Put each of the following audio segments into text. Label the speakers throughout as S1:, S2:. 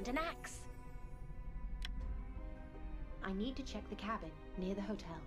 S1: found an axe. I need to check the cabin near the hotel.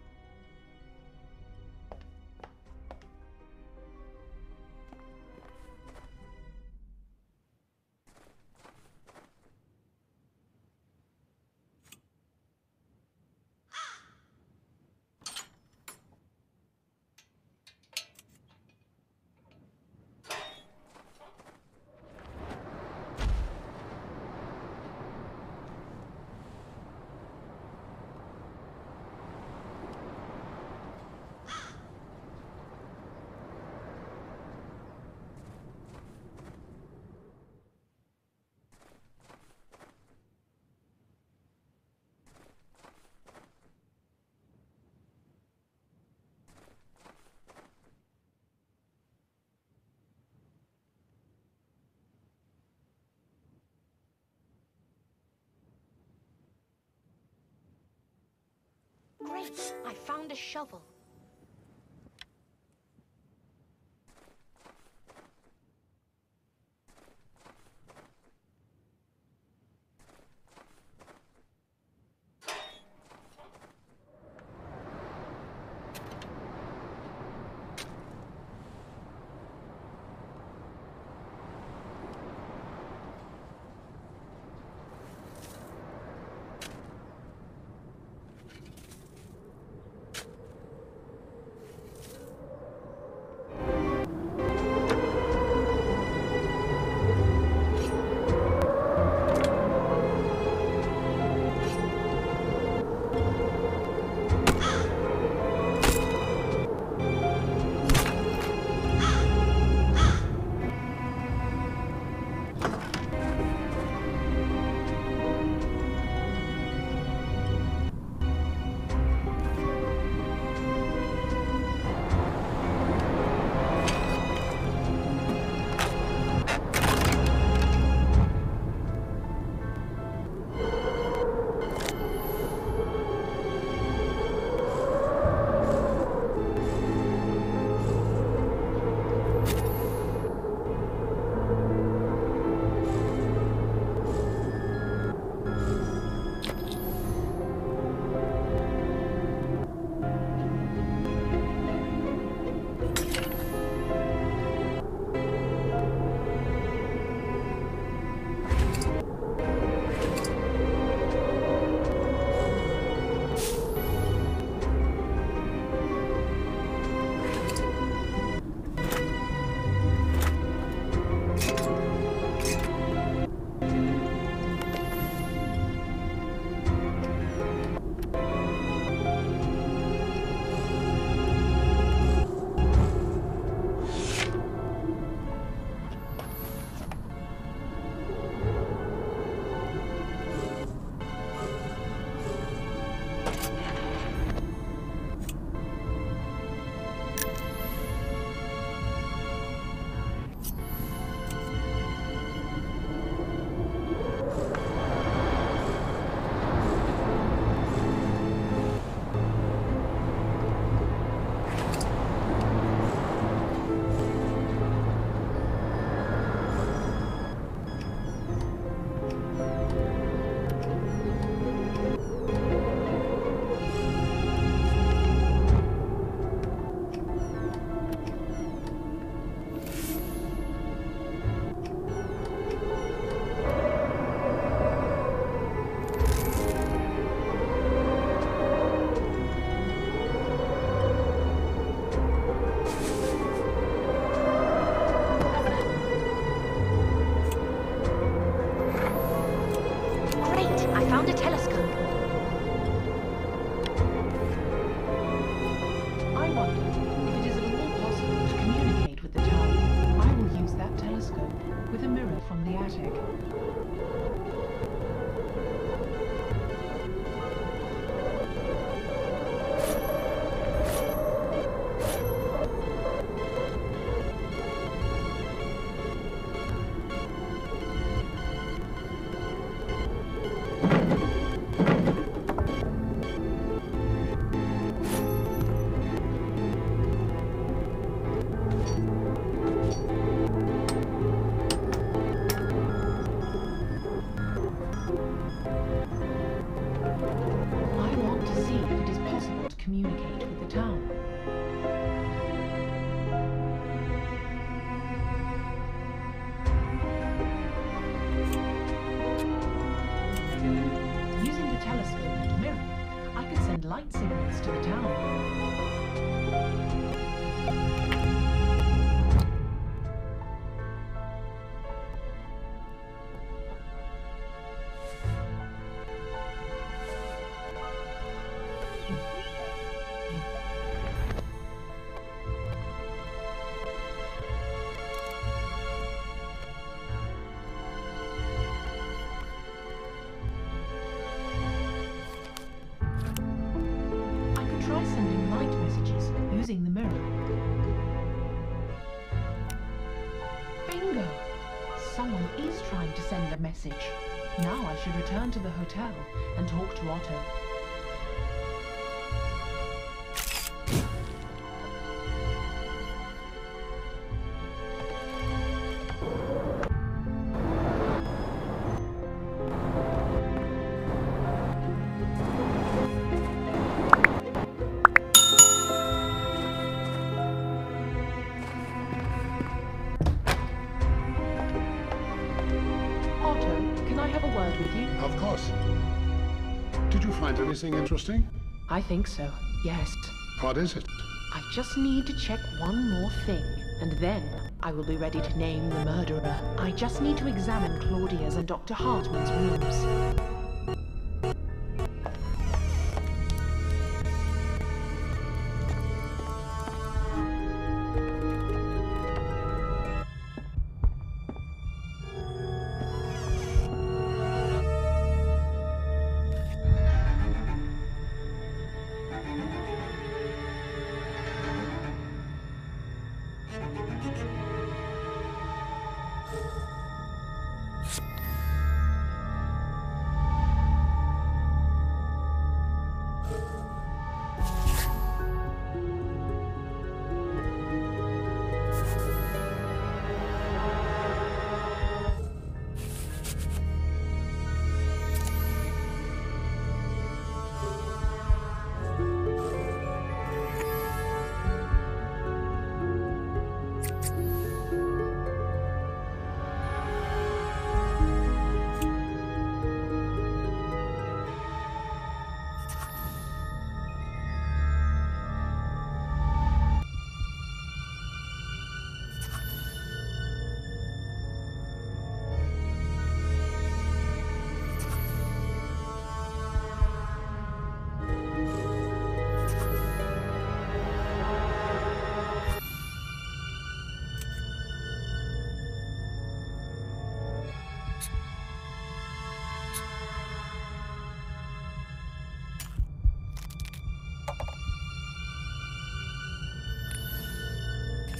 S1: Great! I found a shovel.
S2: light signals to the town. I could try sending light messages using the mirror. Bingo! Someone is trying to send a message. Now I should return to the hotel and talk to Otto. Otto, can I have a word with you?
S3: Of course. Did you find anything interesting?
S2: I think so, yes.
S3: What is it?
S2: I just need to check one more thing, and then I will be ready to name the murderer. I just need to examine Claudia's and Dr. Hartman's rooms.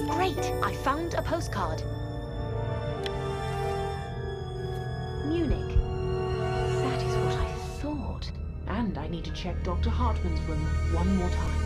S1: Great! I found a postcard. Munich.
S2: That is what I thought. And I need to check Dr. Hartman's room one more time.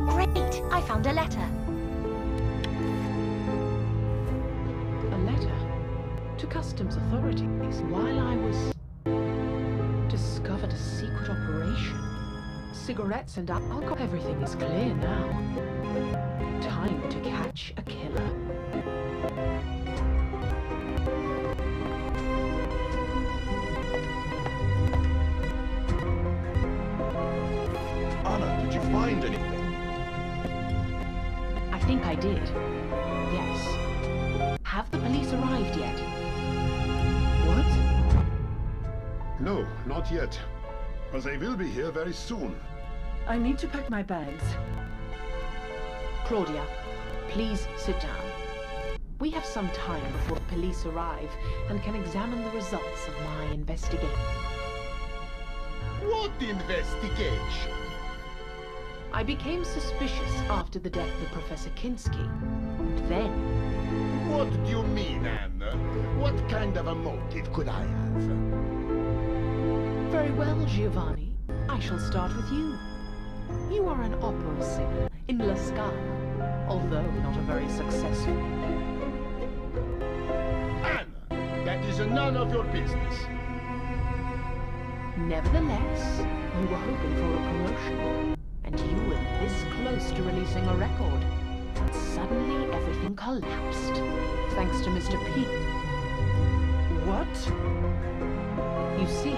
S1: Great! I found a letter.
S2: A letter to customs authorities while I was... discovered a secret operation. Cigarettes and alcohol. Everything is clear now. Time to catch a killer.
S4: Anna, did you find anything?
S2: I think I did. Yes. Have the police arrived yet? What?
S3: No, not yet. But they will be here very soon.
S5: I need to pack my bags.
S2: Claudia, please sit down. We have some time before the police arrive and can examine the results of my investigation.
S4: What investigation?
S2: I became suspicious after the death of Professor Kinski. And then...
S4: What do you mean, Anna? What kind of a motive could I have?
S2: Very well, Giovanni. I shall start with you. You are an opera singer in La Scala, although not a very successful.
S4: Anna, that is none of your business.
S2: Nevertheless, you were hoping for a promotion, and you were this close to releasing a record. But suddenly everything collapsed, thanks to Mr. P.
S5: What?
S2: You see,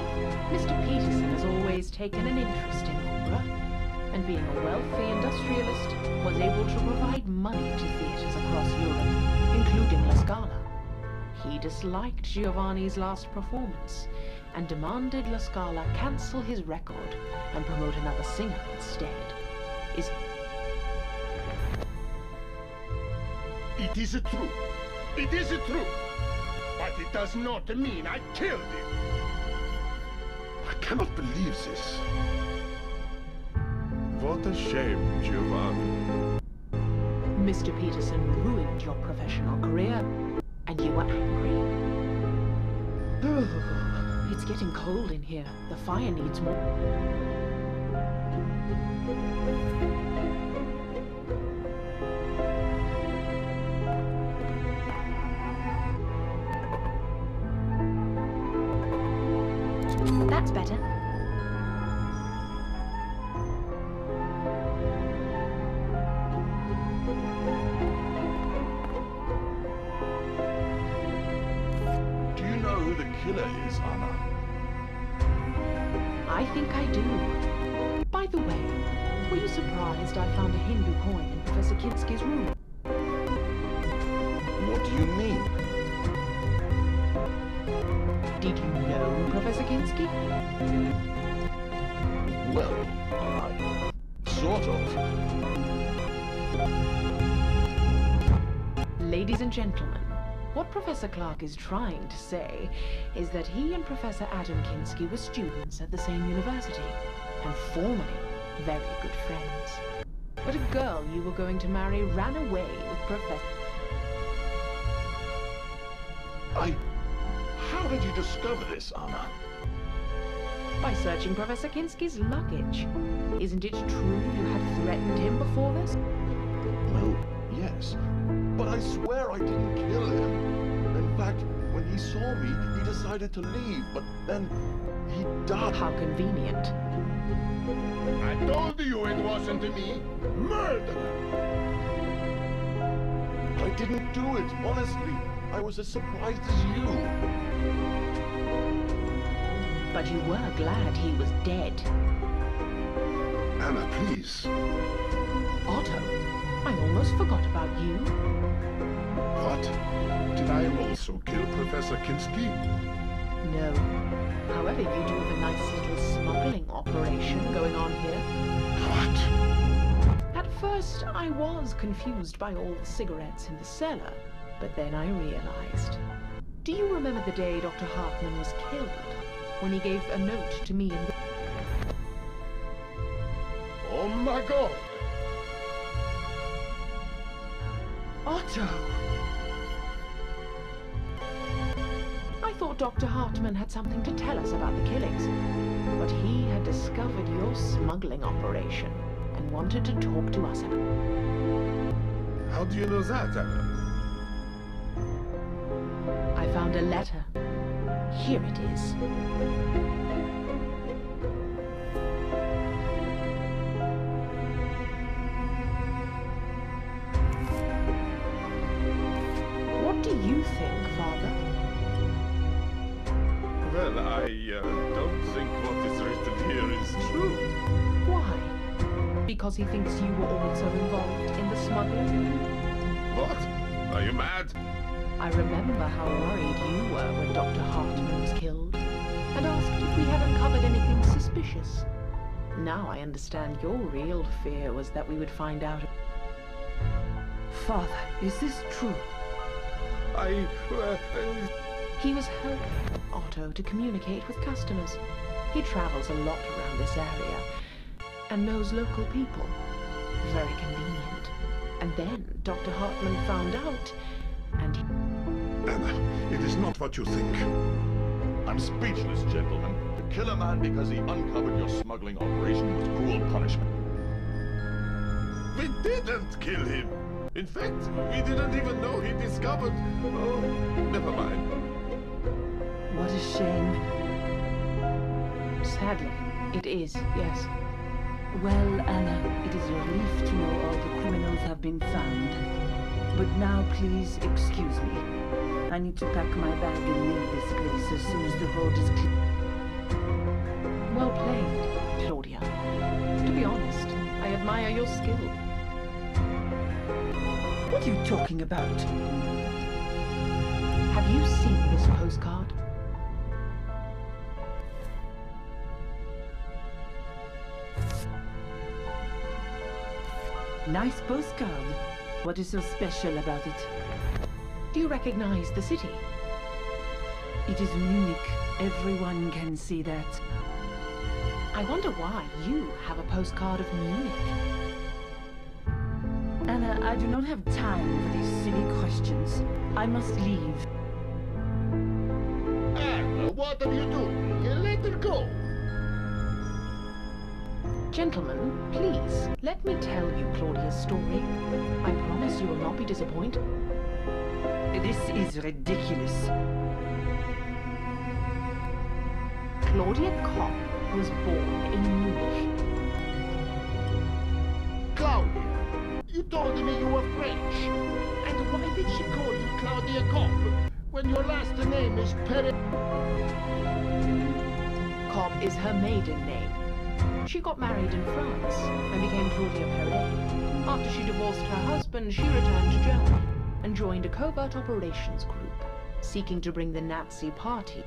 S2: Mr. Peterson has always taken an interest in opera, and being a wealthy industrialist, was able to provide money to theatres across Europe, including La Scala. He disliked Giovanni's last performance, and demanded La Scala cancel his record and promote another singer instead.
S4: It is true. It is true. But it does not mean I killed him.
S3: I cannot believe this. What a shame, Giovanni.
S2: Mr. Peterson ruined your professional career, and you were angry. It's getting cold in here. The fire needs more.
S1: That's better.
S4: Do you know who the killer is, Anna?
S2: I think I do. By the way, were you surprised I found a Hindu coin in Professor Kinski's room?
S4: What do you mean?
S2: Did you know Professor Kinski?
S4: Well, sort of.
S2: Ladies and gentlemen, what Professor Clark is trying to say is that he and Professor Adam Kinski were students at the same university, and formerly very good friends. But a girl you were going to marry ran away with Professor...
S4: How did you discover this, Anna?
S2: By searching Professor Kinski's luggage. Isn't it true you had threatened him before this?
S4: Well, yes. But I swear I didn't kill him. In fact, when he saw me, he decided to leave, but then he died.
S2: How convenient.
S4: I told you it wasn't me. Murder! I didn't do it, honestly. I was as surprised as you.
S2: But you were glad he was dead.
S3: Anna, please.
S2: Otto, I almost forgot about you.
S3: What? Did I also kill Professor Kinski?
S2: No. However, you do have a nice little smuggling operation going on here.
S3: What?
S2: At first, I was confused by all the cigarettes in the cellar, but then I realized. Do you remember the day Dr. Hartman was killed? When he gave a note to me and...
S4: Oh my God!
S2: Otto! I thought Dr. Hartman had something to tell us about the killings, but he had discovered your smuggling operation. and wanted to talk to us about.
S3: How do you know that, Anna?
S2: I found a letter. Here it is. What do you think, Father?
S3: Well, I don't think what is written here is true.
S2: Why? Because he thinks you were also involved in the smuggling?
S3: What? Are you mad?
S2: I remember how worried you were when Dr. Hartman was killed, and asked if we had uncovered anything suspicious. Now I understand your real fear was that we would find out.
S5: Father, is this true?
S2: He was helping Otto to communicate with customers. He travels a lot around this area, and knows local people. Very convenient. And then Dr. Hartman found out, and he...
S3: Anna, it is not what you think.
S4: I'm speechless, gentlemen. To kill a man because he uncovered your smuggling operation was cruel punishment.
S3: We didn't kill him. In fact, we didn't even know he discovered... Oh, never mind.
S5: What a shame.
S2: Sadly, it is, yes.
S5: Well, Anna, it is a relief to know all the criminals have been found. But now, please excuse me. I need to pack my bag and leave this place as soon as the road is clear.
S2: Well played, Claudia. To be honest, I admire your skill.
S5: What are you talking about?
S2: Have you seen this postcard?
S5: Nice postcard. What is so special about it?
S2: Do you recognize the city?
S5: It is Munich. Everyone can see that.
S2: I wonder why you have a postcard of Munich.
S5: Anna, I do not have time for these silly questions. I must leave.
S6: Anna, what are you doing? You let her go.
S2: Gentlemen, please, let me tell you Claudia's story. I promise you will not be disappointed.
S5: This is ridiculous.
S2: Claudia Kopp was born in Munich.
S6: Claudia, you told me you were French. And why did she call you Claudia Kopp when your last name is Perret?
S2: Kopp is her maiden name. She got married in France and became Claudia Perret. After she divorced her husband, she returned to Germany and joined a covert operations group, seeking to bring the Nazi party.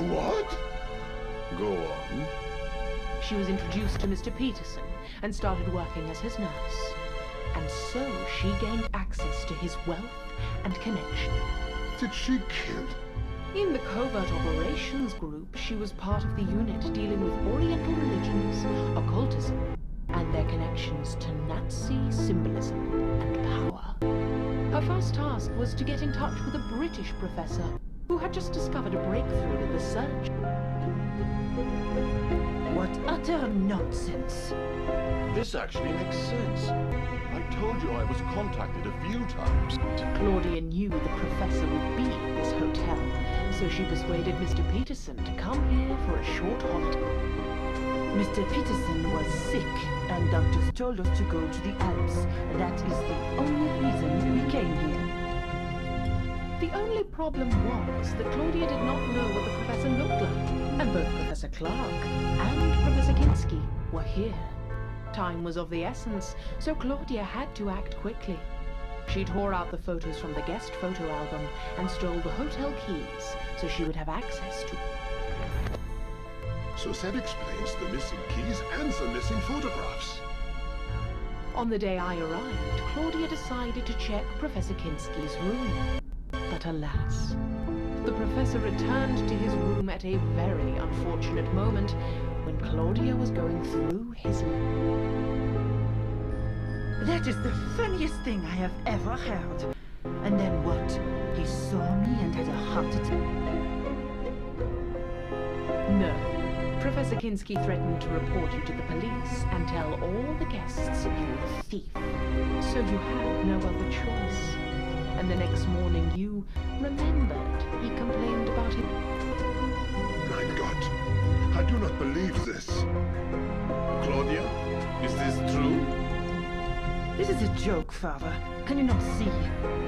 S3: What? Go on.
S2: She was introduced to Mr. Peterson and started working as his nurse. And so she gained access to his wealth and connection.
S3: Did she kill?
S2: In the covert operations group, she was part of the unit dealing with Oriental religions, occultism, and their connections to Nazi symbolism and power. Her first task was to get in touch with a British professor who had just discovered a breakthrough in the search.
S5: What utter nonsense.
S4: This actually makes sense. I told you I was contacted a few times.
S2: Claudia knew the professor would be at this hotel, so she persuaded Mr. Peterson to come here for a short holiday.
S5: Mr. Peterson was sick, and doctors told us to go to the Alps. That is the only reason we came here.
S2: The only problem was that Claudia did not know what the professor looked like, and both Professor Clark and Professor Kinski were here. Time was of the essence, so Claudia had to act quickly. She tore out the photos from the guest photo album and stole the hotel keys so she would have access to...
S3: So that explains the missing keys and the missing photographs.
S2: On the day I arrived, Claudia decided to check Professor Kinski's room. But alas, the professor returned to his room at a very unfortunate moment when Claudia was going through his...
S5: That is the funniest thing I have ever heard. And then what? He saw me and had a heart attack.
S2: No, Professor Kinski threatened to report you to the police and tell all the guests you were a thief. So you had no other choice. And the next morning you remembered he complained about him.
S3: My God, I do not believe this. Claudia, is this true?
S5: This is a joke, Father. Can you not see?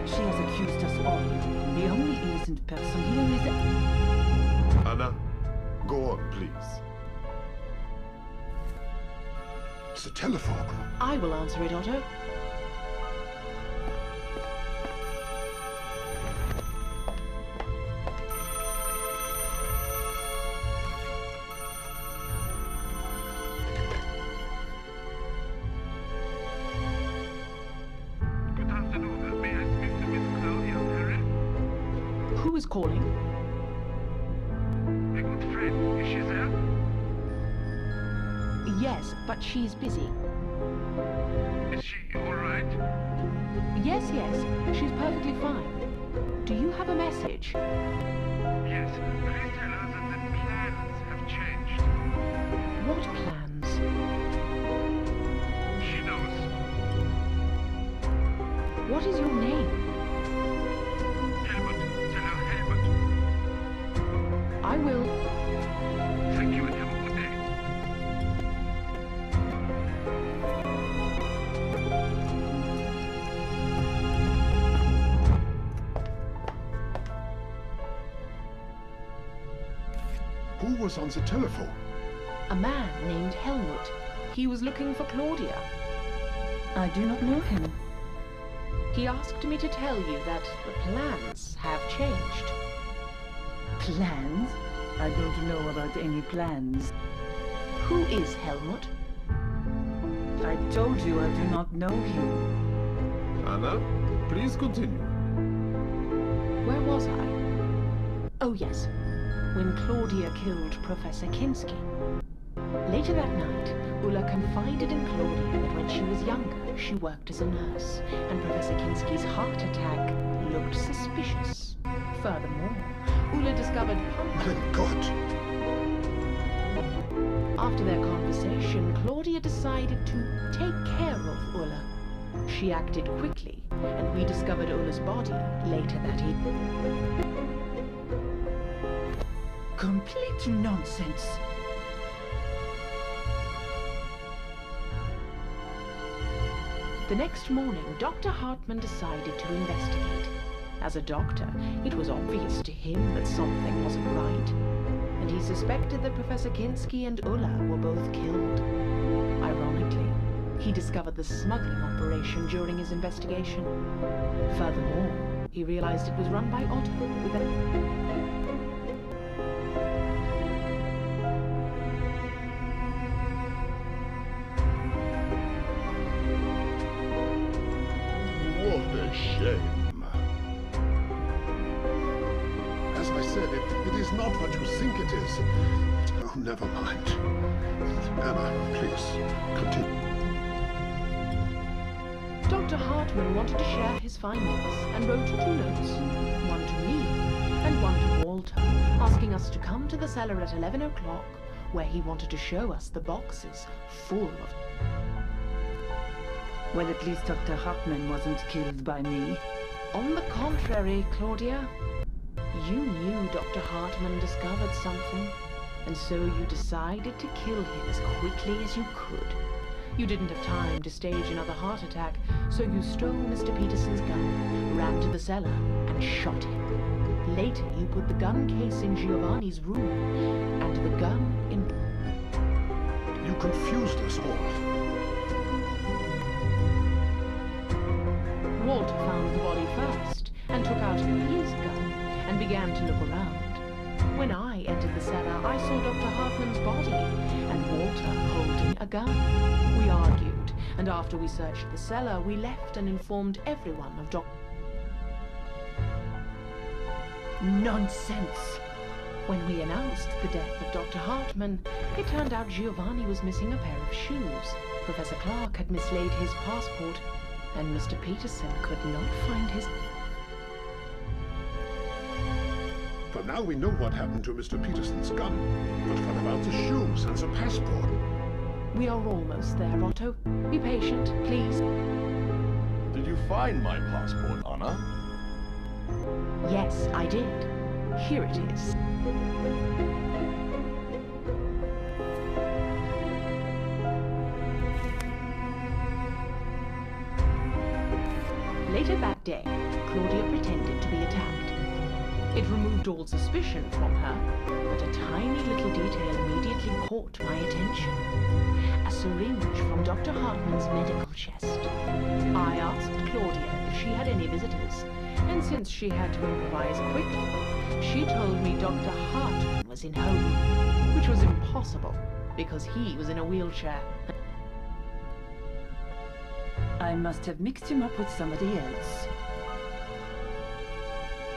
S5: She has accused us all. The only innocent person here is...
S3: Anna, go on, please.
S4: It's the telephone.
S2: I will answer it, Otto.
S7: Good afternoon. May I speak to Miss Claudia Perrin?
S2: Who is calling?
S7: A good friend. Is she there?
S2: Yes, but she's busy.
S7: Is she all right?
S2: Yes, she's perfectly fine. Do you have a message?
S7: Yes. Please tell her that the plans have changed.
S2: What plans?
S7: She knows.
S2: What is your name?
S7: Helmut. Tell her Helmut.
S2: I will.
S7: Thank you and have a good day.
S4: Who was on the telephone?
S2: A man named Helmut. He was looking for Claudia.
S5: I do not know him.
S2: He asked me to tell you that the plans have changed.
S5: Plans? I don't know about any plans.
S2: Who is Helmut?
S5: I told you I do not know him.
S3: Anna, please continue.
S2: Where was I? Oh yes, when Claudia killed Professor Kinski. Later that night, Ulla confided in Claudia that when she was younger, she worked as a nurse, and Professor Kinski's heart attack looked suspicious. Furthermore, Ulla discovered
S4: My God!
S2: After their conversation, Claudia decided to take care of Ulla. She acted quickly, and we discovered Ulla's body later that evening.
S5: Complete nonsense.
S2: The next morning, Dr. Hartman decided to investigate. As a doctor, it was obvious to him that something wasn't right, and he suspected that Professor Kinski and Ulla were both killed. Ironically, he discovered the smuggling operation during his investigation. Furthermore, he realized it was run by Otto with a...
S4: What a shame. As I said, it is not what you think it is. Oh, never mind. Anna, please, continue.
S2: Dr. Hartman wanted to share his findings and wrote 2 notes, one to me and one to Walter, asking us to come to the cellar at 11 o'clock, where he wanted to show us the boxes full of...
S5: Well, at least Dr. Hartman wasn't killed by me.
S2: On the contrary, Claudia, you knew Dr. Hartman discovered something, and so you decided to kill him as quickly as you could. You didn't have time to stage another heart attack, so you stole Mr. Peterson's gun, ran to the cellar, and shot him. Later, you put the gun case in Giovanni's room, and the gun in...
S4: You confused us all.
S2: Walter found the body first, and took out his gun, and began to look around. When I entered the cellar, I saw Dr. Hartman's body, and Walter holding a gun. We argued, and after we searched the cellar, we left and informed everyone of Dr.
S5: Nonsense!
S2: When we announced the death of Dr. Hartman, it turned out Giovanni was missing a pair of shoes. Professor Clark had mislaid his passport, and Mr. Peterson could not find his...
S3: Well, now we know what happened to Mr. Peterson's gun. But what about the shoes and the passport?
S2: We are almost there, Otto. Be patient, please.
S4: Did you find my passport, Anna?
S2: Yes, I did. Here it is. Later that day, Claudia pretended to be attacked. It removed all suspicion from her, but a tiny little detail immediately caught my attention. A syringe from Dr. Hartman's medical chest. I asked Claudia if she had any visitors, and since she had to improvise quickly, she told me Dr. Hartman was in home, which was impossible, because he was in a wheelchair.
S5: I must have mixed him up with somebody else.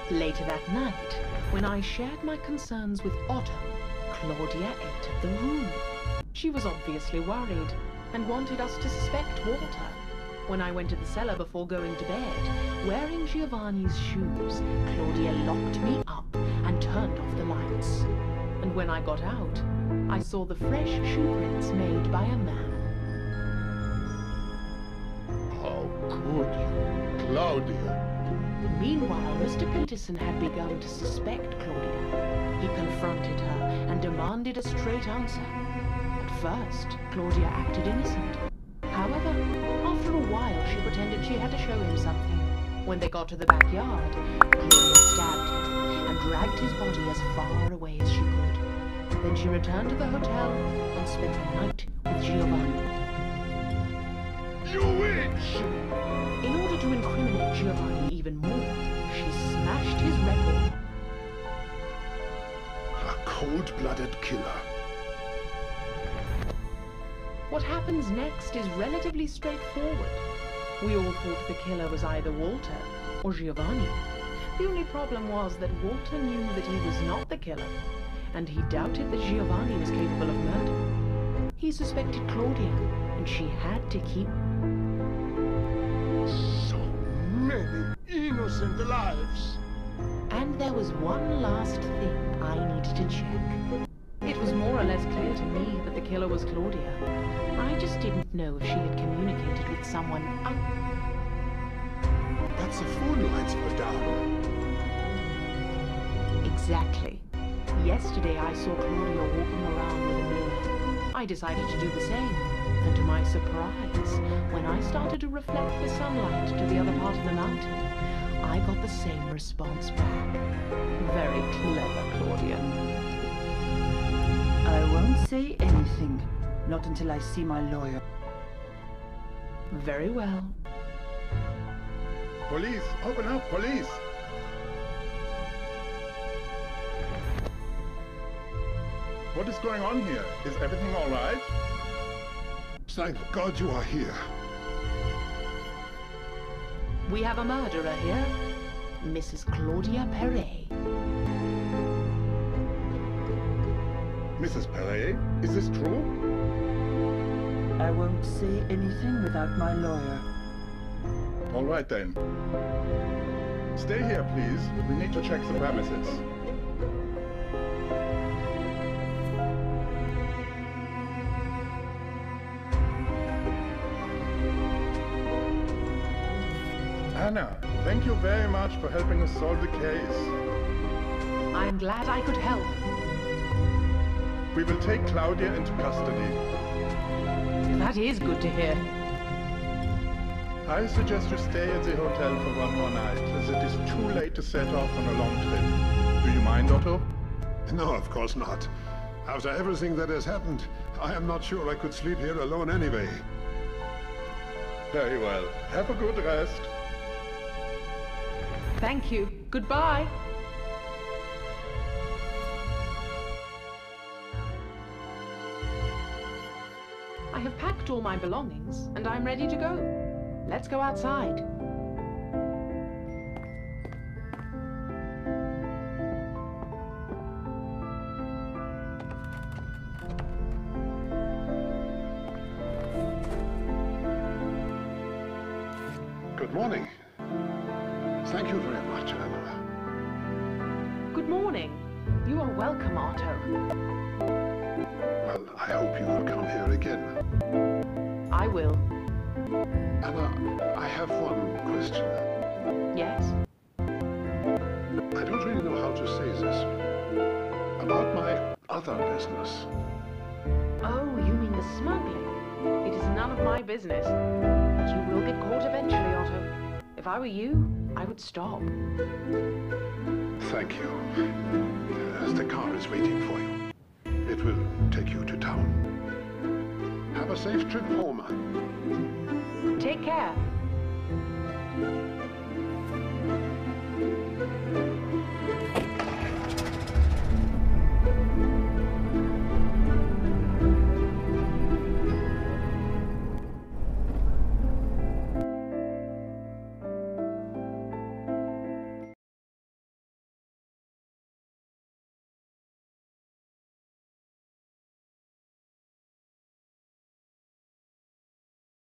S2: Later that night, when I shared my concerns with Otto, Claudia entered the room. She was obviously worried and wanted us to suspect Walter. When I went to the cellar before going to bed, wearing Giovanni's shoes, Claudia locked me up and turned off the lights. And when I got out, I saw the fresh shoe prints made by a man.
S3: How could you, Claudia?
S2: Meanwhile, Mr. Peterson had begun to suspect Claudia. He confronted her and demanded a straight answer. At first, Claudia acted innocent. However, after a while, she pretended she had to show him something. When they got to the backyard, Claudia stabbed him and dragged his body as far away as she could. Then she returned to the hotel and spent the night with Giovanni.
S3: You witch!
S2: In order to incriminate Giovanni even more, she smashed his record.
S3: A cold-blooded killer.
S2: What happens next is relatively straightforward. We all thought the killer was either Walter or Giovanni. The only problem was that Walter knew that he was not the killer, and he doubted that Giovanni was capable of murder. He suspected Claudia, and she had to keep...
S6: So many innocent lives.
S2: And there was one last thing I needed to check. It was more or less clear to me that the killer was Claudia. I just didn't know if she had communicated with someone
S3: That's the phone lights were down.
S2: Exactly. Yesterday I saw Claudia walking around with a mirror. I decided to do the same. And to my surprise, when I started to reflect the sunlight to the other part of the mountain, I got the same response back. Very clever, Claudia.
S5: I won't say anything. Not until I see my lawyer.
S2: Very well.
S3: Police! Open up, police!
S8: What is going on here? Is everything all right?
S3: Thank God you are here.
S2: We have a murderer here. Mrs. Claudia Perret.
S8: Mrs. Perret, is this true?
S5: I won't say anything without my lawyer.
S8: All right then. Stay here, please. We need to check the premises. Anna, thank you very much for helping us solve the case.
S2: I'm glad I could help.
S8: We will take Claudia into custody.
S2: That is good to hear.
S8: I suggest you stay at the hotel for one more night, as it is too late to set off on a long trip. Do you mind, Otto?
S3: No, of course not. After everything that has happened, I am not sure I could sleep here alone anyway.
S8: Very well. Have a good rest.
S2: Thank you. Goodbye. I have packed all my belongings, and I'm ready to go. Let's go outside.
S3: Good morning. Thank you very much, Anna.
S2: Good Good morning. You are welcome, Otto.
S9: Well, I hope you will come here again.
S2: I will.
S9: Anna, I have one question.
S2: Yes?
S9: I don't really know how to say this. About my other business.
S2: Oh, you mean the smuggling? It is none of my business. But you will get caught eventually, Otto. If I were you, I would stop.
S9: Thank you. The car is waiting for you. It will take you to town. Have a safe trip home.
S2: Take care.